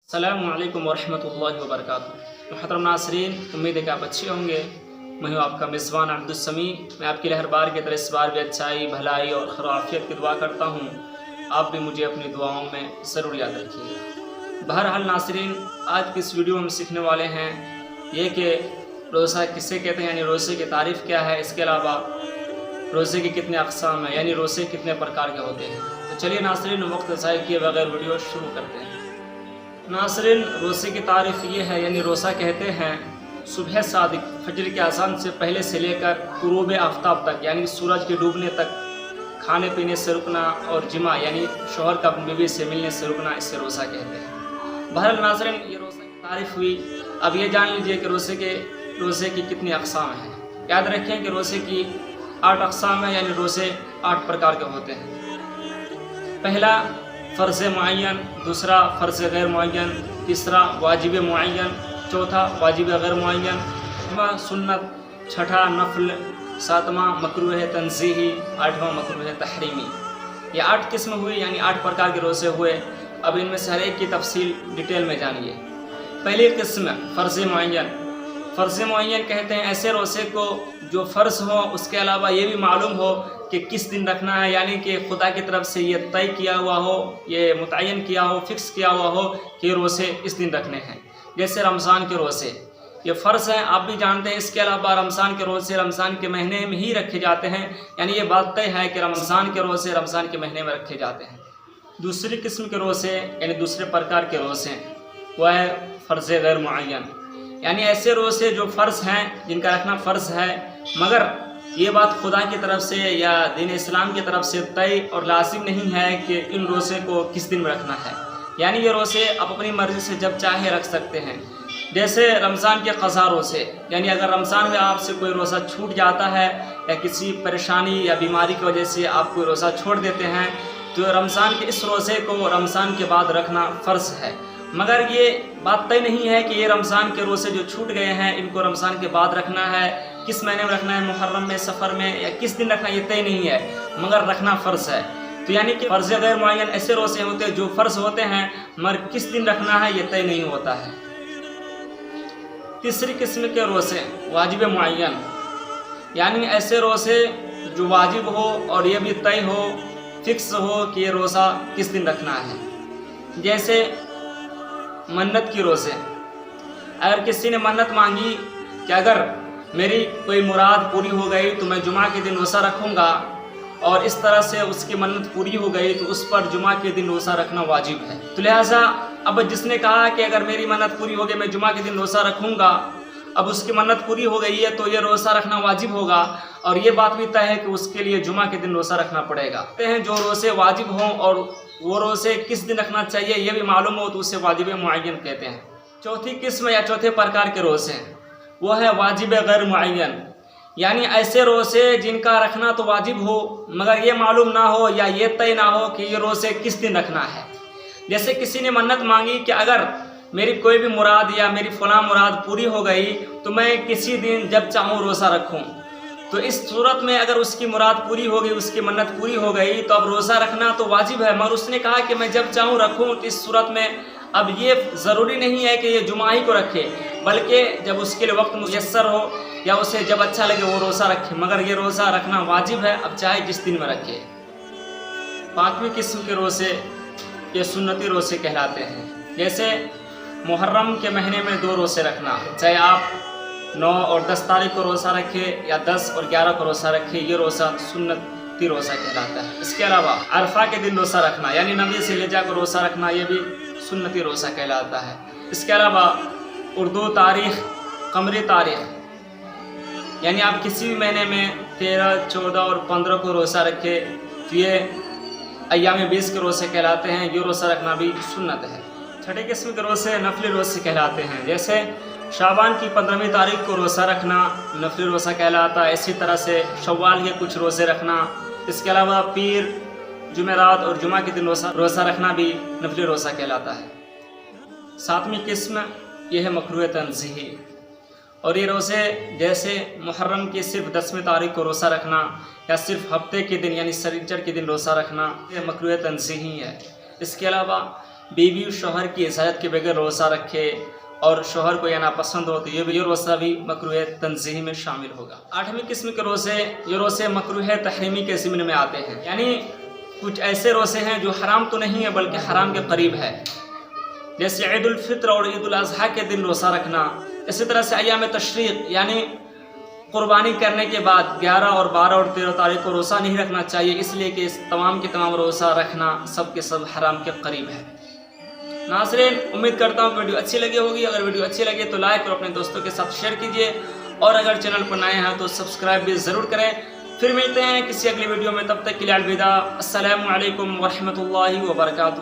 अस्सलामु अलैकुम वरहमतुल्लाहि वबरकातुहू। मुहतरम नाज़रीन, उम्मीद है कि आप अच्छे होंगे। मैं हूँ आपका मेज़बान अब्दुस्समी। मैं आपके लिए हर बार की तरह इस बार भी अच्छाई, भलाई और खैरियत की दुआ करता हूँ। आप भी मुझे अपनी दुआओं में ज़रूर याद रखिएगा। बहरहाल नाज़रीन, आज की इस वीडियो में हम सीखने वाले हैं ये कि रोज़ा किसे कहते हैं, यानी रोज़े की तारीफ़ क्या है। इसके अलावा रोज़े के कितने अक़साम हैं, यानी रोज़े कितने प्रकार के होते हैं। तो चलिए नाज़रीन, वक्त ज़ाया किए बगैर वीडियो शुरू करते हैं। नाज़रीन, रोज़े की तारीफ़ ये है, यानी रोज़ा कहते हैं सुबह सादिक फजर के अज़ान से पहले से लेकर गुरूब आफ्ताब तक, यानी सूरज के डूबने तक खाने पीने से रुकना और जिमा यानी शौहर का अपनी बीवी से मिलने से रुकना, इससे रोज़ा कहते हैं। बहरहाल नाज़रीन, ये रोज़े की तारीफ़ हुई। अब ये जान लीजिए कि रोज़े की कितनी अक़साम हैं। याद रखें कि रोज़े की 8 अक़साम हैं, यानी रोज़े 8 प्रकार के होते हैं। पहला फ़र्ज़ मुअय्यन, दूसरा फ़र्ज़ गैर मुअय्यन, तीसरा वाजिब मुअय्यन, चौथा वाजिब गैर मुअय्यन, पाँचवां सुन्नत, छठा नफ़ल, सातवां मकरूह तंज़ीही, आठवां मकरूह तहरीमी। ये 8 किस्म हुई, यानी 8 प्रकार के रोज़े हुए। अब इनमें से हर एक की तफसील डिटेल में जानिए। पहली किस्म फ़र्ज़ मुअय्यन। फ़र्ज़ मुअय्यन कहते हैं ऐसे रोज़े को जो फ़र्ज़ हो, उसके अलावा ये भी मालूम हो कि किस दिन रखना है, यानी कि खुदा की तरफ से ये तय किया हुआ हो, ये मुतय्यन किया हो, फ़िक्स किया हुआ हो कि रोज़े इस दिन रखने हैं। जैसे रमज़ान के रोज़े ये फ़र्ज़ हैं, आप भी जानते हैं। इसके अलावा रमज़ान के रोज़े रमज़ान के महीने में ही रखे जाते हैं, यानी ये बात तय है कि रमज़ान के रोज़े रमज़ान के महीने में रखे जाते हैं। दूसरी किस्म के रोज़े यानी दूसरे प्रकार के रोज़े वह है फ़र्ज़ गैर मुअय्यन, यानी ऐसे रोज़े जो फ़र्ज़ हैं, जिनका रखना फ़र्ज़ है, मगर ये बात खुदा की तरफ से या दीन इस्लाम की तरफ से तय और लाजिम नहीं है कि इन रोज़े को किस दिन में रखना है। यानी ये रोज़े आप अपनी मर्ज़ी से जब चाहे रख सकते हैं। जैसे रमज़ान के क़ज़ा रोज़े, यानी अगर रमज़ान में आपसे कोई रोज़ा छूट जाता है या किसी परेशानी या बीमारी की वजह से आप कोई रोज़ा छोड़ देते हैं, तो रमज़ान के इस रोज़े को रमज़ान के बाद रखना फ़र्ज़ है। मगर ये बात तय नहीं है कि ये रमज़ान के रोज़े जो छूट गए हैं, इनको रमज़ान के बाद रखना है, किस महीने में रखना है, मुहर्रम में, सफ़र में, या किस दिन रखना है, ये तय नहीं है, मगर रखना फ़र्ज़ है। तो यानी कि फ़र्ज़ गैर मुअय्यन ऐसे रोज़े होते हैं जो फ़र्ज़ होते हैं, मगर किस दिन रखना है ये तय नहीं होता है। तीसरी किस्म के रोज़े वाजिब मुअय्यन, यानी ऐसे रोज़े जो वाजिब हो और ये भी तय हो, फ़िक्स हो कि ये रोज़ा किस दिन रखना है। जैसे मन्नत की रोज़े, अगर किसी ने मन्नत मांगी कि अगर मेरी कोई मुराद पूरी हो गई तो मैं जुमा के दिन रोज़ा रखूँगा, और इस तरह से उसकी मन्नत पूरी हो गई तो उस पर जुमा के दिन रोज़ा रखना वाजिब है। तो लिहाजा अब जिसने कहा कि अगर मेरी मन्नत पूरी हो गई मैं जुमा के दिन रोज़ा रखूँगा, अब उसकी मन्नत पूरी हो गई है तो ये रोज़ा रखना वाजिब होगा, और ये बात भी तय है कि उसके लिए जुमा के दिन रोज़ा रखना पड़ेगा। कहते हैं जो रोज़े वाजिब हों और वो रोज़े किस दिन रखना चाहिए ये भी मालूम हो तो उसे वाजिब मुअय्यन कहते हैं। चौथी किस्म या चौथे प्रकार के रोज़े वो है वाजिब गैर मुअय्यन, यानी ऐसे रोज़े जिनका रखना तो वाजिब हो मगर ये मालूम ना हो या ये तय ना हो कि ये रोज़े किस दिन रखना है। जैसे किसी ने मन्नत मांगी कि अगर मेरी कोई भी मुराद या मेरी फ़लाँ मुराद पूरी हो गई तो मैं किसी दिन जब चाहूँ रोज़ा रखूँ, तो इस सूरत में अगर उसकी मुराद पूरी हो गई, उसकी मन्नत पूरी हो गई, तो अब रोज़ा रखना तो वाजिब है, मगर उसने कहा कि मैं जब चाहूँ रखूँ। तो इस सूरत में अब ये ज़रूरी नहीं है कि ये जुमा ही को रखे, बल्कि जब उसके लिए वक्त मुयस्सर हो या उसे जब अच्छा लगे वो रोज़ा रखे, मगर ये रोज़ा रखना वाजिब है, अब चाहे जिस दिन में रखे। पाँचवीं किस्म के रोज़े ये सुन्नती रोज़े कहलाते हैं। जैसे मुहर्रम के महीने में 2 रोज़े रखना, चाहे आप 9 और 10 तारीख को रोज़ा रखे या 10 और 11 को रोज़ा रखे, ये रोज़ा सुन्नती रोज़ा कहलाता है। इसके अलावा अरफा के दिन रोज़ा रखना, यानी 9 ज़िलहिज्जा को रोज़ा रखना, ये भी सुन्नती रोज़ा कहलाता है। इसके अलावा उर्दू तारीख़, कमरी तारीख़, यानी आप किसी भी महीने में 13, 14 और 15 को रोज़ा रखे तो ये अय्याम 20 के रोज़े कहलाते हैं, ये रोज़ा रखना भी सुन्नत है। छठे किस्म के रोज़े नफली रोज़े कहलाते हैं। जैसे शाबान की 15वीं तारीख को रोज़ा रखना नफली रोज़ा कहलाता है। इसी तरह से शव्वाल के कुछ रोज़े रखना, इसके अलावा पीर, जुमेरात और जुमा के दिन रोज़ा रखना भी नफली रोज़ा कहलाता है। 7वीं किस्म ये है मकरूह तंज़ीही, और ये रोज़े जैसे मुहर्रम की सिर्फ 10वीं तारीख को रोज़ा रखना या सिर्फ हफ्ते के दिन यानी शनिचर के दिन रोज़ा रखना, ये मकरूह तंज़ीही है। इसके अलावा बीवी शोहर की इजाज़त के बगैर रोज़ा रखे और शोहर को यह नापसंद हो तो ये रोज़ा भी मकरूह तंज़ीह में शामिल होगा। 8वीं किस्म के रोज़े, ये रोज़े मकरूह तहरीमी के ज़िम्न में आते हैं, यानी कुछ ऐसे रोज़े हैं जो हराम तो नहीं है बल्कि हराम के करीब है, जैसे ईद उल फित्र और ईद उल अज़हा के दिन रोज़ा रखना। इसी तरह से अय्याम तशरीक़ यानी कुर्बानी करने के बाद 11 और 12 और 13 तारीख को रोज़ा नहीं रखना चाहिए, इसलिए कि इस तमाम के तमाम रोज़ा रखना सब के सब हराम के करीब है। नाज़रीन, उम्मीद करता हूँ वीडियो अच्छी लगी होगी। अगर वीडियो अच्छी लगे तो लाइक और अपने दोस्तों के साथ शेयर कीजिए, और अगर चैनल पर नए हैं तो सब्सक्राइब भी ज़रूर करें। फिर मिलते हैं किसी अगली वीडियो में, तब तक के लिए अलविदा। अस्सलामु अलैकुम व रहमतुल्लाहि व बरकातुहू।